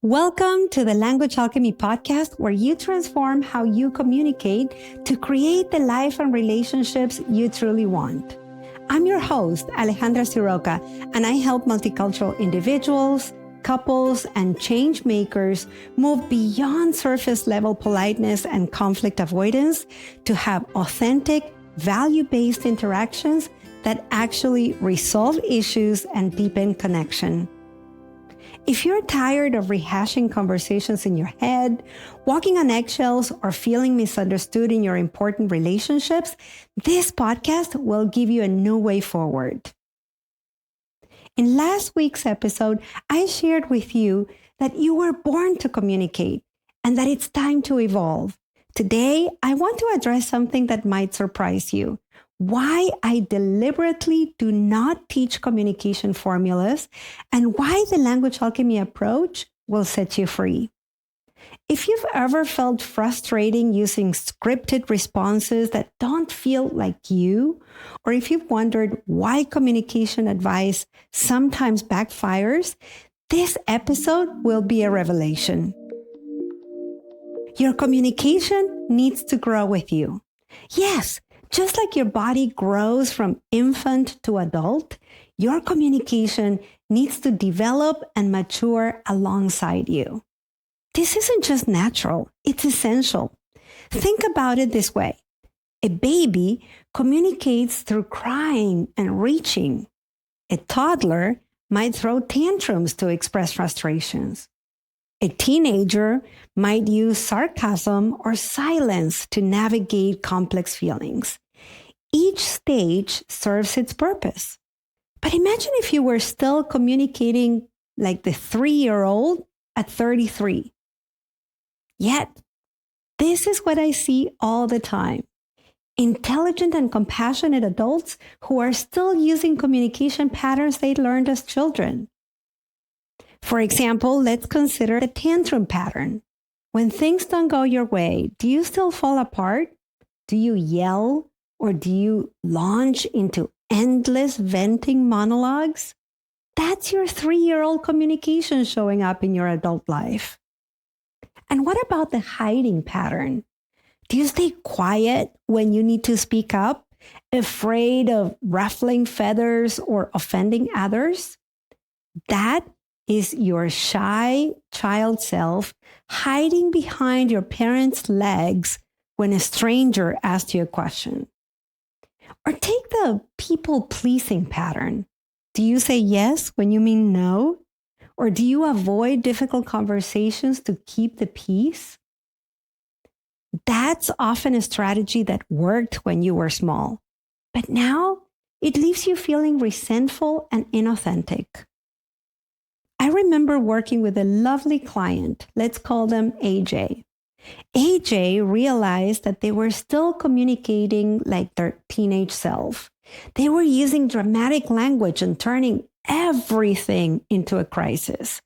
Welcome to the Language Alchemy podcast, where you transform how you communicate to create the life and relationships you truly want. I'm your host, Alejandra Siroka, and I help multicultural individuals, couples, and change makers move beyond surface level politeness and conflict avoidance to have authentic, value-based interactions that actually resolve issues and deepen connection. If you're tired of rehashing conversations in your head, walking on eggshells, or feeling misunderstood in your important relationships, this podcast will give you a new way forward. In last week's episode, I shared with you that you were born to communicate and that it's time to evolve. Today, I want to address something that might surprise you. Why I deliberately do not teach communication formulas, and why the Language Alchemy approach will set you free. If you've ever felt frustrating using scripted responses that don't feel like you, or if you've wondered why communication advice sometimes backfires, this episode will be a revelation. Your communication needs to grow with you. Yes, just like your body grows from infant to adult, your communication needs to develop and mature alongside you. This isn't just natural, it's essential. Think about it this way. A baby communicates through crying and reaching. A toddler might throw tantrums to express frustrations. A teenager might use sarcasm or silence to navigate complex feelings. Each stage serves its purpose. But imagine if you were still communicating like the 3-year-old at 33. Yet, this is what I see all the time. Intelligent and compassionate adults who are still using communication patterns they learned as children. For example, let's consider the tantrum pattern. When things don't go your way, do you still fall apart? Do you yell? Or do you launch into endless venting monologues? That's your 3-year-old communication showing up in your adult life. And what about the hiding pattern? Do you stay quiet when you need to speak up, afraid of ruffling feathers or offending others? That is your shy child self hiding behind your parents' legs when a stranger asks you a question. Or take the people-pleasing pattern. Do you say yes when you mean no? Or do you avoid difficult conversations to keep the peace? That's often a strategy that worked when you were small. But now it leaves you feeling resentful and inauthentic. I remember working with a lovely client, let's call them AJ. AJ realized that they were still communicating like their teenage self. They were using dramatic language and turning everything into a crisis.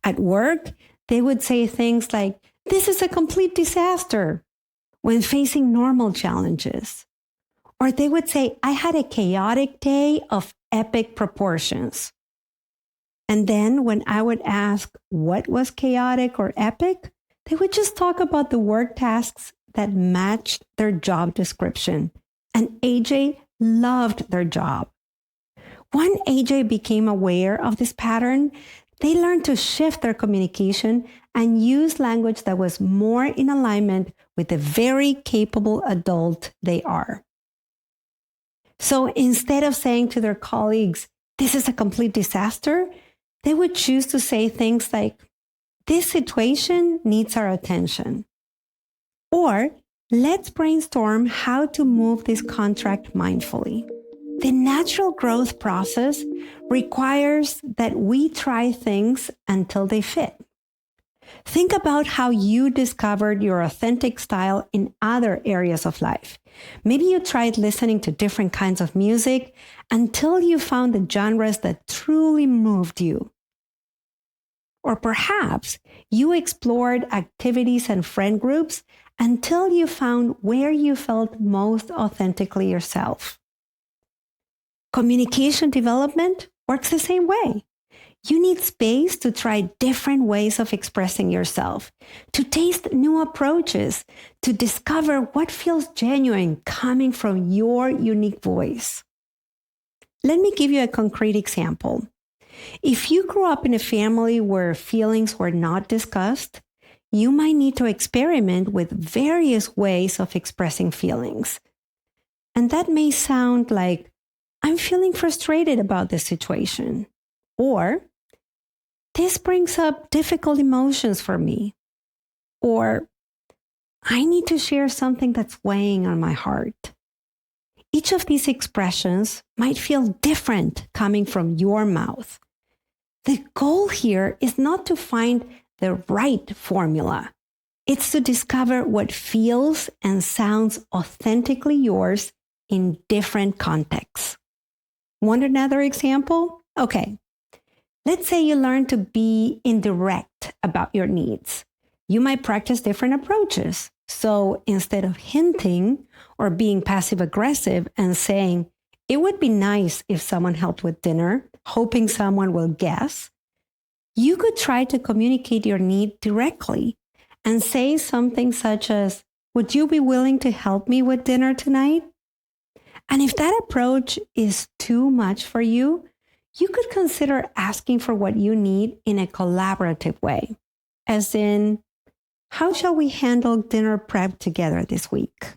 At work, they would say things like, "This is a complete disaster," when facing normal challenges. Or they would say, "I had a chaotic day of epic proportions." And then when I would ask what was chaotic or epic, they would just talk about the work tasks that matched their job description. And AJ loved their job. When AJ became aware of this pattern, they learned to shift their communication and use language that was more in alignment with the very capable adult they are. So instead of saying to their colleagues, "This is a complete disaster," they would choose to say things like, "This situation needs our attention." Or, "Let's brainstorm how to move this contract mindfully." The natural growth process requires that we try things until they fit. Think about how you discovered your authentic style in other areas of life. Maybe you tried listening to different kinds of music until you found the genres that truly moved you. Or perhaps you explored activities and friend groups until you found where you felt most authentically yourself. Communication development works the same way. You need space to try different ways of expressing yourself, to taste new approaches, to discover what feels genuine coming from your unique voice. Let me give you a concrete example. If you grew up in a family where feelings were not discussed, you might need to experiment with various ways of expressing feelings. And that may sound like, I'm feeling frustrated about this situation, or this brings up difficult emotions for me, or I need to share something that's weighing on my heart. Each of these expressions might feel different coming from your mouth. The goal here is not to find the right formula. It's to discover what feels and sounds authentically yours in different contexts. Want another example? Okay. Let's say you learn to be indirect about your needs. You might practice different approaches. So instead of hinting or being passive-aggressive and saying, it would be nice if someone helped with dinner, hoping someone will guess, you could try to communicate your need directly and say something such as, would you be willing to help me with dinner tonight? And if that approach is too much for you, you could consider asking for what you need in a collaborative way, as in, how shall we handle dinner prep together this week?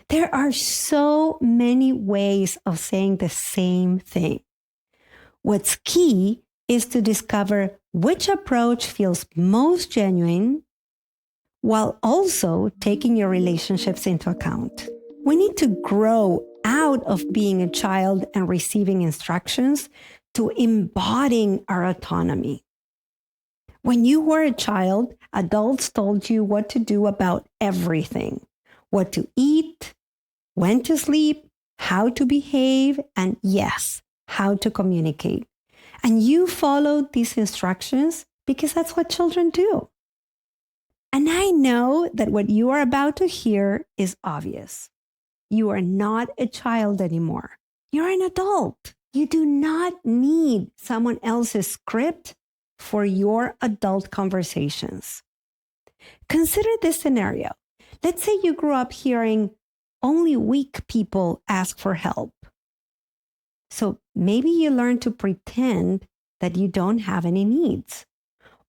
There are so many ways of saying the same thing. What's key is to discover which approach feels most genuine while also taking your relationships into account. We need to grow out of being a child and receiving instructions to embodying our autonomy. When you were a child, adults told you what to do about everything: what to eat, when to sleep, how to behave, and yes, how to communicate. And you followed these instructions because that's what children do. And I know that what you are about to hear is obvious. You are not a child anymore. You're an adult. You do not need someone else's script for your adult conversations. Consider this scenario. Let's say you grew up hearing only weak people ask for help. So maybe you learn to pretend that you don't have any needs.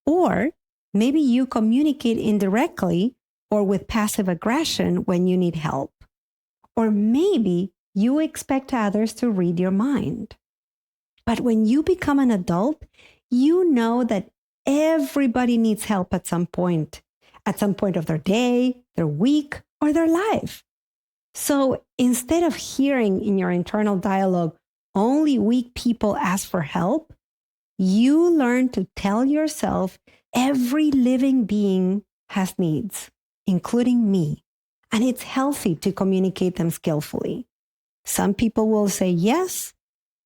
Or maybe you communicate indirectly or with passive aggression when you need help. Or maybe you expect others to read your mind. But when you become an adult, you know that everybody needs help at some point of their day, their week, or their life. So instead of hearing in your internal dialogue, only weak people ask for help, you learn to tell yourself every living being has needs, including me. And it's healthy to communicate them skillfully. Some people will say yes,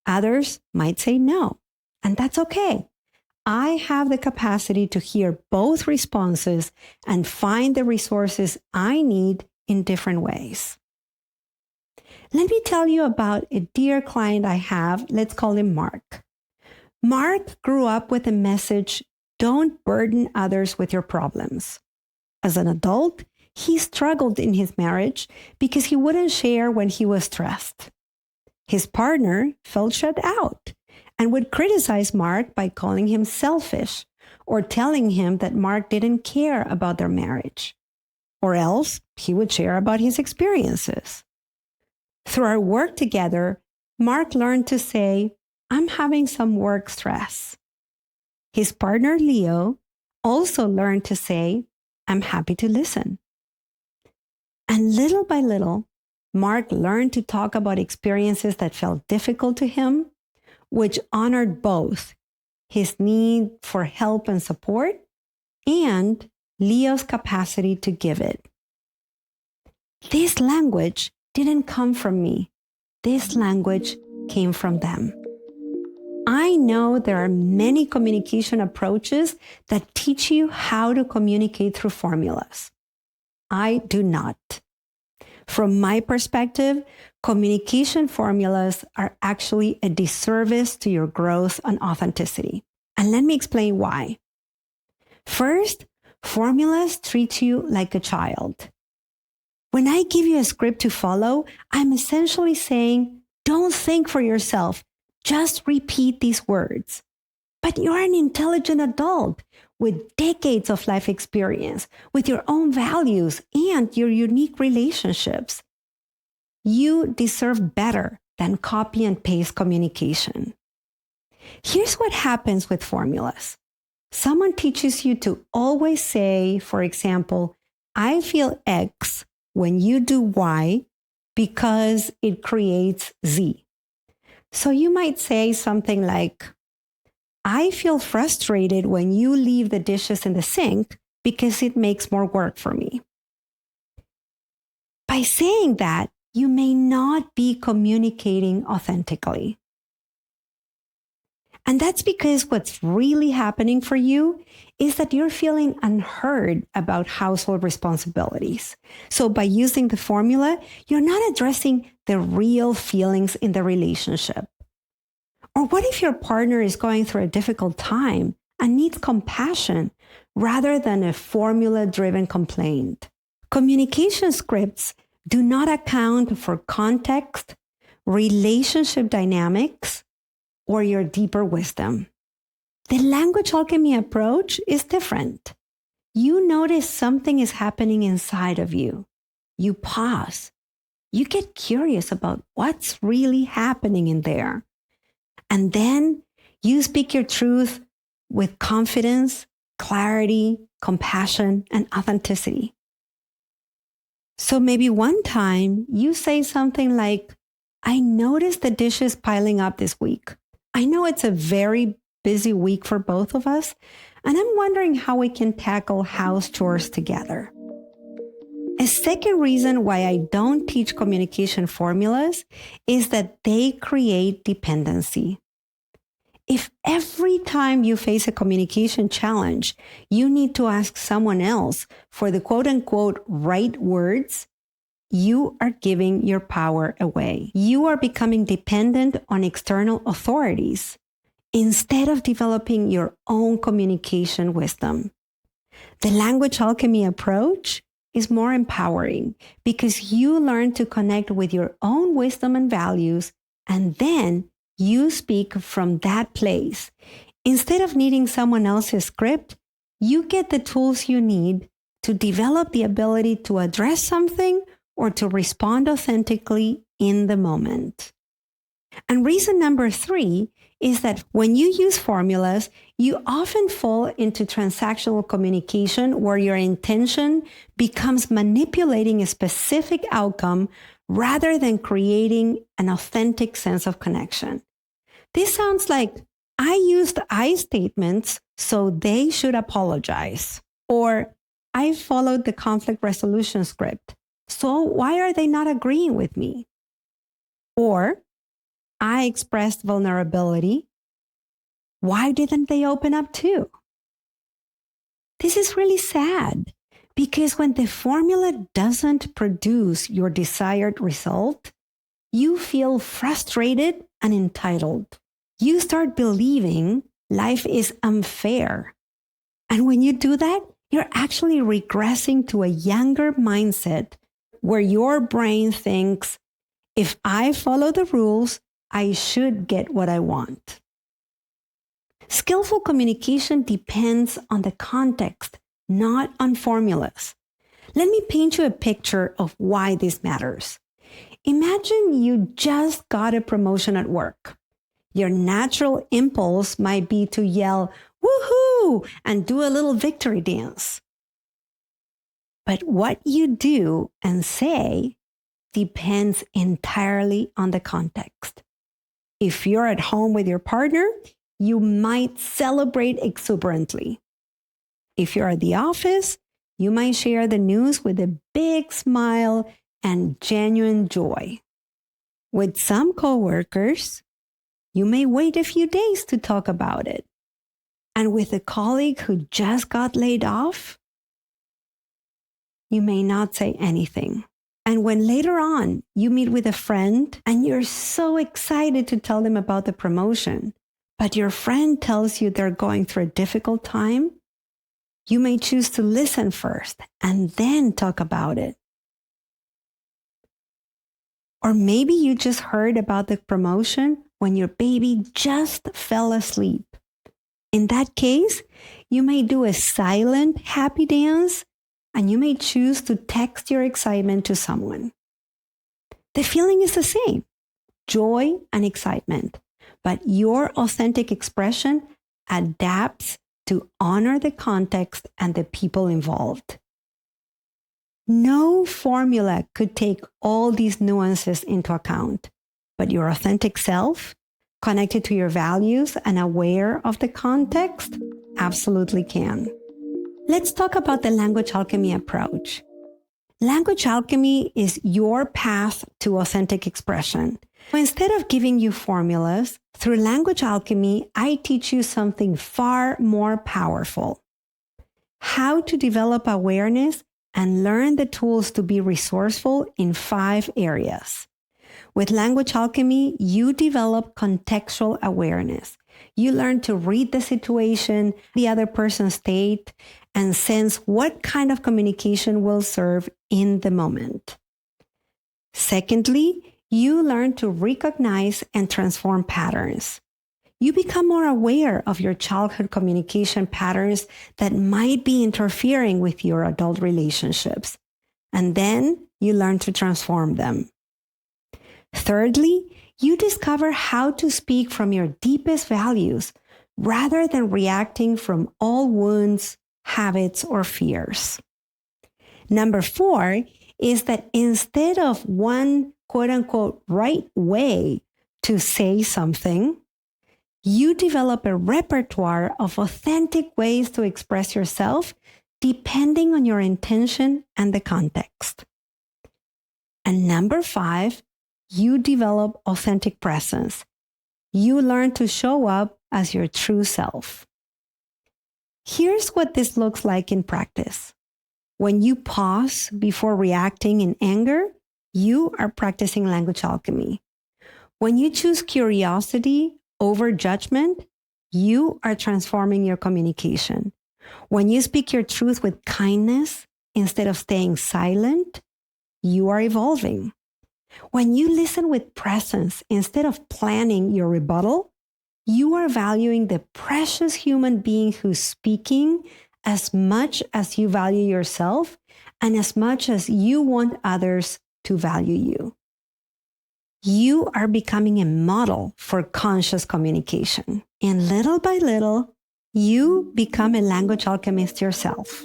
others might say no, and that's okay. I have the capacity to hear both responses and find the resources I need in different ways. Let me tell you about a dear client I have. Let's call him Mark. Mark grew up with a message, don't burden others with your problems. As an adult, he struggled in his marriage because he wouldn't share when he was stressed. His partner felt shut out and would criticize Mark by calling him selfish or telling him that Mark didn't care about their marriage. Or else he would share about his experiences. Through our work together, Mark learned to say, I'm having some work stress. His partner, Leo, also learned to say, I'm happy to listen. And little by little, Mark learned to talk about experiences that felt difficult to him, which honored both his need for help and support and Leo's capacity to give it. This language didn't come from me. This language came from them. I know there are many communication approaches that teach you how to communicate through formulas. I do not. From my perspective, communication formulas are actually a disservice to your growth and authenticity. And let me explain why. First, formulas treat you like a child. When I give you a script to follow, I'm essentially saying, don't think for yourself, just repeat these words. But you're an intelligent adult with decades of life experience, with your own values and your unique relationships. You deserve better than copy and paste communication. Here's what happens with formulas. Someone teaches you to always say, for example, I feel X when you do Y because it creates Z. So you might say something like, I feel frustrated when you leave the dishes in the sink because it makes more work for me. By saying that, you may not be communicating authentically. And that's because what's really happening for you is that you're feeling unheard about household responsibilities. So by using the formula, you're not addressing the real feelings in the relationship. Or what if your partner is going through a difficult time and needs compassion rather than a formula-driven complaint? Communication scripts do not account for context, relationship dynamics, or your deeper wisdom. The language alchemy approach is different. You notice something is happening inside of you. You pause. You get curious about what's really happening in there. And then you speak your truth with confidence, clarity, compassion, and authenticity. So maybe one time you say something like, I noticed the dishes piling up this week. I know it's a very busy week for both of us, and I'm wondering how we can tackle house chores together. A second reason why I don't teach communication formulas is that they create dependency. If every time you face a communication challenge, you need to ask someone else for the quote unquote right words, you are giving your power away. You are becoming dependent on external authorities instead of developing your own communication wisdom. The language alchemy approach is more empowering because you learn to connect with your own wisdom and values, and then you speak from that place. Instead of needing someone else's script, you get the tools you need to develop the ability to address something or to respond authentically in the moment. And reason number 3 is that when you use formulas, you often fall into transactional communication where your intention becomes manipulating a specific outcome rather than creating an authentic sense of connection. This sounds like, I used I statements, so they should apologize. Or, I followed the conflict resolution script, so why are they not agreeing with me? Or, I expressed vulnerability. Why didn't they open up too? This is really sad because when the formula doesn't produce your desired result, you feel frustrated and entitled. You start believing life is unfair. And when you do that, you're actually regressing to a younger mindset where your brain thinks, if I follow the rules, I should get what I want. Skillful communication depends on the context, not on formulas. Let me paint you a picture of why this matters. Imagine you just got a promotion at work. Your natural impulse might be to yell, woohoo, and do a little victory dance. But what you do and say depends entirely on the context. If you're at home with your partner, you might celebrate exuberantly. If you're at the office, you might share the news with a big smile and genuine joy. With some coworkers, you may wait a few days to talk about it. And with a colleague who just got laid off, you may not say anything. And when later on you meet with a friend and you're so excited to tell them about the promotion, but your friend tells you they're going through a difficult time, you may choose to listen first and then talk about it. Or maybe you just heard about the promotion when your baby just fell asleep. In that case, you may do a silent happy dance and you may choose to text your excitement to someone. The feeling is the same, joy and excitement, but your authentic expression adapts to honor the context and the people involved. No formula could take all these nuances into account, but your authentic self, connected to your values and aware of the context, absolutely can. Let's talk about the language alchemy approach. Language alchemy is your path to authentic expression. Instead of giving you formulas, through language alchemy, I teach you something far more powerful: how to develop awareness and learn the tools to be resourceful in 5 areas. With language alchemy, you develop contextual awareness. You learn to read the situation, the other person's state, and sense what kind of communication will serve in the moment. Secondly, you learn to recognize and transform patterns. You become more aware of your childhood communication patterns that might be interfering with your adult relationships, and then you learn to transform them. Thirdly, you discover how to speak from your deepest values rather than reacting from all wounds, habits, or fears. Number 4 is that instead of one quote-unquote right way to say something, you develop a repertoire of authentic ways to express yourself depending on your intention and the context. And number 5, you develop authentic presence. You learn to show up as your true self. Here's what this looks like in practice. When you pause before reacting in anger, you are practicing language alchemy. When you choose curiosity over judgment, you are transforming your communication. When you speak your truth with kindness instead of staying silent, you are evolving. When you listen with presence instead of planning your rebuttal, you are valuing the precious human being who's speaking as much as you value yourself and as much as you want others to value you. You are becoming a model for conscious communication. And little by little, you become a language alchemist yourself.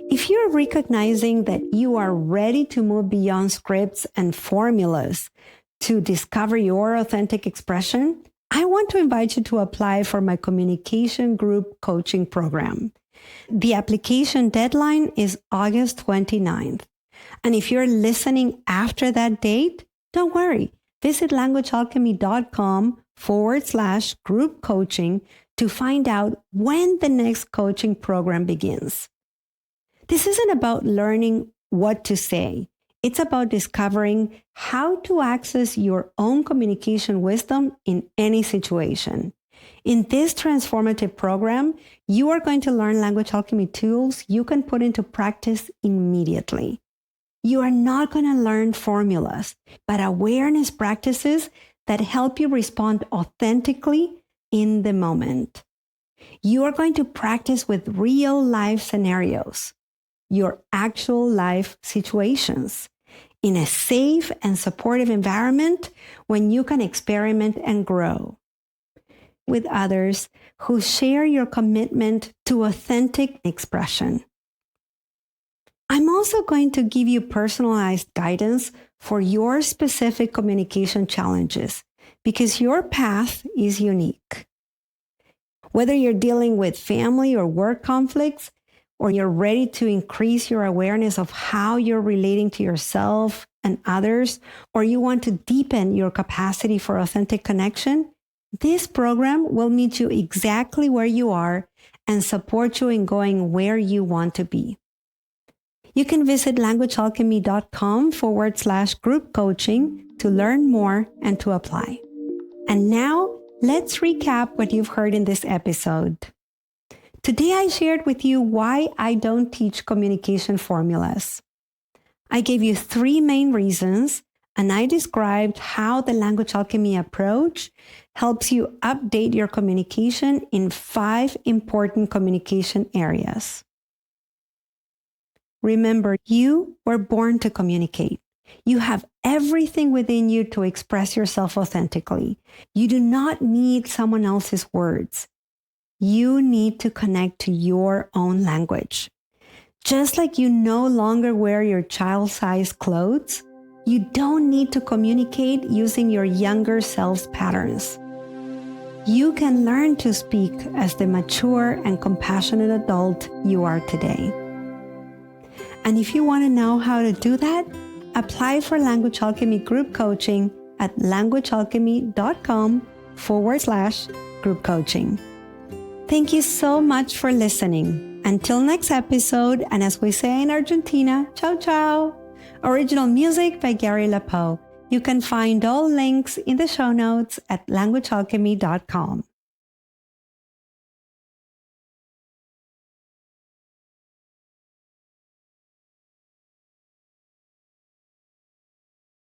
If you're recognizing that you are ready to move beyond scripts and formulas to discover your authentic expression, I want to invite you to apply for my communication group coaching program. The application deadline is August 29th. And if you're listening after that date, don't worry. Visit languagealchemy.com/group coaching to find out when the next coaching program begins. This isn't about learning what to say. It's about discovering how to access your own communication wisdom in any situation. In this transformative program, you are going to learn language alchemy tools you can put into practice immediately. You are not going to learn formulas, but awareness practices that help you respond authentically in the moment. You are going to practice with real life scenarios, your actual life situations, in a safe and supportive environment when you can experiment and grow with others who share your commitment to authentic expression. I'm also going to give you personalized guidance for your specific communication challenges because your path is unique. Whether you're dealing with family or work conflicts, or you're ready to increase your awareness of how you're relating to yourself and others, or you want to deepen your capacity for authentic connection, this program will meet you exactly where you are and support you in going where you want to be. You can visit languagealchemy.com/group coaching to learn more and to apply. And now, let's recap what you've heard in this episode. Today, I shared with you why I don't teach communication formulas. I gave you 3 main reasons, and I described how the Language Alchemy approach helps you update your communication in 5 important communication areas. Remember, you were born to communicate. You have everything within you to express yourself authentically. You do not need someone else's words. You need to connect to your own language. Just like you no longer wear your child-sized clothes, you don't need to communicate using your younger self's patterns. You can learn to speak as the mature and compassionate adult you are today. And if you want to know how to do that, apply for Language Alchemy group coaching at languagealchemy.com/group coaching. Thank you so much for listening. Until next episode, and as we say in Argentina, ciao ciao. Original music by Gary LaPoe. You can find all links in the show notes at languagealchemy.com.